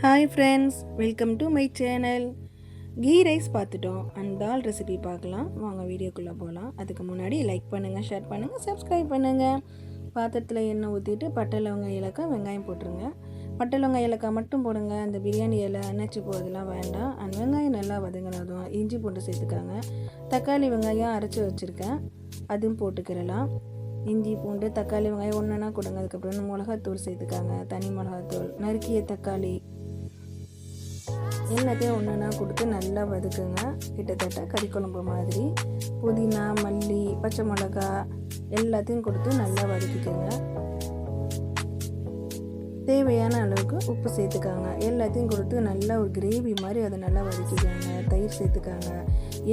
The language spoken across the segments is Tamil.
Hi friends, welcome to my channel. Ghee rice பார்த்துட்டோம். அண்ட் தால் ரெசிபி பார்க்கலாம். வாங்க வீடியோக்குள்ளே போகலாம். அதுக்கு முன்னாடி லைக் பண்ணுங்கள், ஷேர் பண்ணுங்கள், சப்ஸ்கிரைப் பண்ணுங்கள். பாத்திரத்தில் எண்ணெய் ஊற்றிட்டு பட்டை லவங்கம் ஏலக்காய் வெங்காயம் போட்டுருங்க. பட்டை லவங்கம் ஏலக்காய் மட்டும் போடுங்க. அந்த பிரியாணி இலை அணைச்சி போகிறதுலாம் வேண்டாம். அண்ட் வெங்காயம் நல்லா வதங்கினதும் இஞ்சி பூண்டு சேர்த்துக்காங்க. தக்காளி வெங்காயம் அரைச்சி வச்சுருக்கேன், அதுவும் போட்டுக்கிறலாம். இஞ்சி பூண்டு தக்காளி வெங்காயம் ஒன்றுனா கொடுங்க. அதுக்கப்புறம் மிளகாத்தூள் சேர்த்துக்காங்க, தனி மிளகாத்தூள், நறுக்கிய தக்காளி எல்லாத்தையும் ஒன்றுனா கொடுத்து நல்லா வதக்குங்க. கிட்டத்தட்ட கறி குழம்பு மாதிரி. புதினா, மல்லி, பச்சை மிளகா எல்லாத்தையும் கொடுத்து நல்லா வதக்கிக்கோங்க. தேவையான அளவுக்கு உப்பு சேர்த்துக்காங்க. எல்லாத்தையும் கொடுத்து நல்லா ஒரு கிரேவி மாதிரி அதை நல்லா வதக்கிக்காங்க. தயிர் சேர்த்துக்காங்க.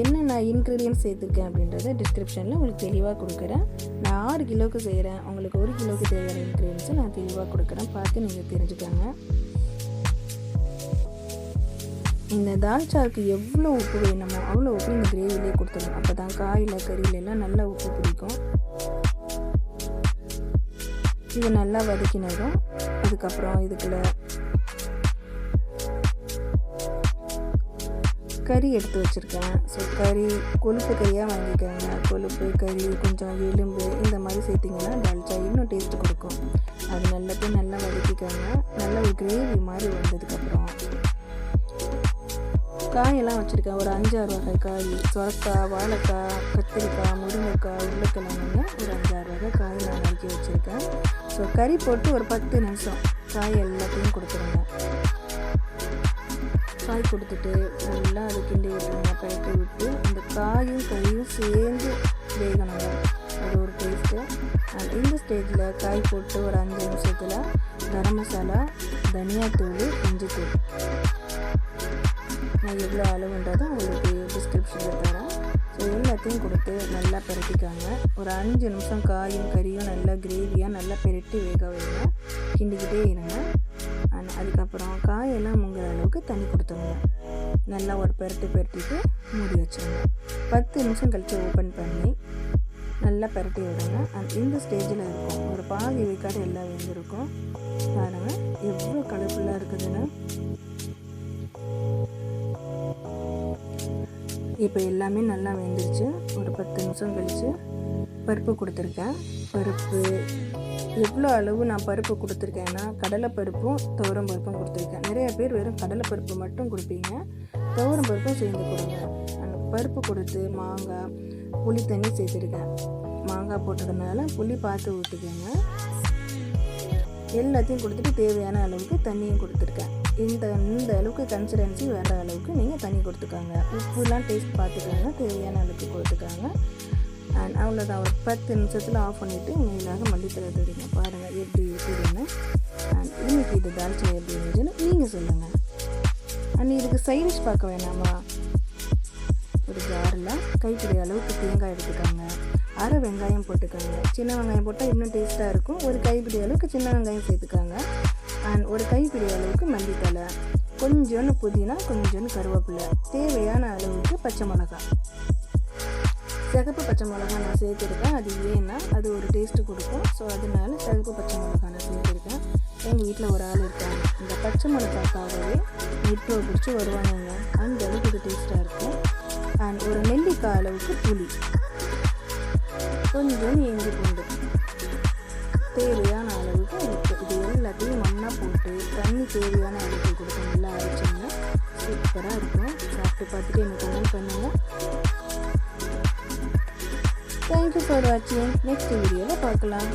என்னென்ன இன்க்ரீடியன்ஸ் சேர்த்துருக்கேன் அப்படின்றத டிஸ்கிரிப்ஷனில் உங்களுக்கு தெளிவாக கொடுக்குறேன். நான் 6 கிலோவுக்கு செய்கிறேன். உங்களுக்கு 1 கிலோவுக்கு தேவையான இன்க்ரீடியன்ஸை நான் தெளிவாக கொடுக்குறேன். பார்த்து நீங்கள் தெரிஞ்சுக்காங்க. இந்த தால்ச்சாவுக்கு எவ்வளோ உப்பு வேணுமோ அவ்வளோ உப்பு இந்த கிரேவிலே கொடுத்துடணும். அப்போ தான் காயில் கறியிலெல்லாம் நல்லா உப்பு பிடிக்கும். இது நல்லா வதக்கினதும் அதுக்கப்புறம் இதுக்குள்ள கறி எடுத்து வச்சுருக்கேன். ஸோ கறி கொழுப்பு கறியாக வாங்கிக்கோங்க. கொழுப்பு கறி கொஞ்சம் எலும்பு இந்த மாதிரி சேர்த்திங்கன்னா தால்ச்சா இன்னும் டேஸ்ட்டு கொடுக்கும். அது எல்லாத்தையும் நல்லா வதக்கிக்கோங்க. நல்லா ஒரு கிரேவி மாதிரி வந்ததுக்கப்புறம் காயெல்லாம் வச்சுருக்கேன். ஒரு 5-6 வகை காய், சொரக்காய், வாழைக்காய், கத்திரிக்காய், முருங்கைக்காய், உருளைக்கிழங்குன்னு ஒரு 5-6 வகை காய் நான் நறுக்கி வச்சுருக்கேன். ஸோ கறி போட்டு ஒரு 10 நிமிஷம் காய் எல்லாத்தையும் கொடுத்துருங்க. காய் கொடுத்துட்டு நல்லா அது கிண்டி விட்டுருங்க. கலட்டி விட்டு அந்த காயும் கறியும் சேர்ந்து வேகணுங்க. அது ஒரு டேஸ்ட்டு. இந்த ஸ்டேஜில் காய் போட்டு ஒரு 5 நிமிஷத்தில் கரம் மசாலா, தனியாத்தூள், இஞ்சித்தூள் நான் எவ்வளோ அளவுன்றதை உங்களுக்கு டிஸ்கிரிப்ஷனில் தரேன். ஸோ எல்லாத்தையும் கொடுத்து நல்லா பரட்டிக்காங்க. ஒரு 5 நிமிஷம் காயும் கறியும் நல்லா கிரேவியாக நல்லா பெரட்டி வேக வைங்க. கிண்டிக்கிட்டே இருங்க. அதுக்கப்புறம் காயெல்லாம் முங்குற அளவுக்கு தண்ணி கொடுத்துருங்க. நல்லா ஒரு பெரட்டிட்டு மூடி வச்சுருங்க. 10 நிமிஷம் கழித்து ஓப்பன் பண்ணி நல்லா பரட்டி விடுங்க. இந்த ஸ்டேஜில் இருக்கும் ஒரு பாதி வைக்காடு எல்லாம் வெந்திருக்கும். பாருங்கள் எவ்வளோ கலர்ஃபுல்லாக இருக்குதுன்னு. இப்போ எல்லாமே நல்லா வெந்துருச்சு. ஒரு 10 நிமிஷம் கழித்து பருப்பு கொடுத்துருக்கேன். பருப்பு எவ்வளோ அளவு நான் பருப்பு கொடுத்துருக்கேன்னா கடலைப்பருப்பும் துவரம் பருப்பும் கொடுத்துருக்கேன். நிறைய பேர் வெறும் கடலைப்பருப்பு மட்டும் கொடுப்பீங்க, துவரம் பருப்பும் சேர்ந்து கொடுங்க. அந்த பருப்பு கொடுத்து மாங்காய், புளி தண்ணி சேர்த்துருக்கேன். மாங்காய் போட்டதுனால புளி பார்த்து ஊற்றிக்கோங்க. எல்லாத்தையும் கொடுத்துட்டு தேவையான அளவுக்கு தண்ணியும் கொடுத்துருக்கேன். இந்த அளவுக்கு கன்சிஸ்டன்சி வர அளவுக்கு நீங்கள் தண்ணி கொடுத்துக்காங்க. உப்புலாம் டேஸ்ட் பார்த்துக்காங்க. தேவையான அளவுக்கு கொடுத்துக்காங்க. அண்ட் அவ்வளோதான். ஒரு 10 நிமிஷத்தில் ஆஃப் பண்ணிவிட்டு மேலாக மல்லித்தலை தூடுங்க. பாருங்கள் எப்படி இருக்குதுன்னு. அண்ட் இன்னைக்கு இது தால்ச்சா எப்படி இருந்துச்சுன்னு நீங்கள் சொல்லுங்கள். அண்ட் இதுக்கு சைடிஷ் பார்க்க வேணாமா? ஒரு ஜாரில் கைப்பிடி அளவுக்கு தேங்காய் எடுத்துக்காங்க. அரை வெங்காயம் போட்டுக்காங்க. சின்ன வெங்காயம் போட்டால் இன்னும் டேஸ்ட்டாக இருக்கும். ஒரு கைப்பிடி அளவுக்கு சின்ன வெங்காயம் சேர்த்துக்காங்க. அண்ட் ஒரு கைப்பிடி அளவுக்கு மல்லித்தலை, கொஞ்சோன்னு புதினா, கொஞ்சோன்னு கருவேப்பிலை, தேவையான அளவுக்கு பச்சை மிளகாய். சிகப்பு பச்சை மிளகாய் நான் சேர்த்துருக்கேன். அது ஏன்னா அது ஒரு டேஸ்ட்டு கொடுக்கும். ஸோ அதனால சிகப்பு பச்சை மிளகாய் நான் சேர்த்துருக்கேன். எங்கள் வீட்டில் ஒரு ஆள் இருக்காங்க, இந்த பச்சை மிளகாய்க்காகவே நெட்டில் பிடிச்சி வருவாங்க. அந்த அளவுக்கு இது டேஸ்ட்டாக இருக்கும். அண்ட் ஒரு நெல்லிக்காய் அளவுக்கு புளி, கொஞ்சோன்னு இஞ்சி பூண்டு, தேவையான அளவுக்கு இருக்குது. இது எல்லாத்தையும் மண்ணாக போட்டு தண்ணி தேவையான அளவுக்கு கொடுத்து நல்லா அரைச்சிங்கன்னா சூப்பராக இருக்கும். சாப்பிட்டு பார்த்துட்டு எனக்கு கமெண்ட் பண்ணுங்கள். தேங்க்யூ ஃபார் வாட்சிங். நெக்ஸ்ட் வீடியோவில் பார்க்கலாம்.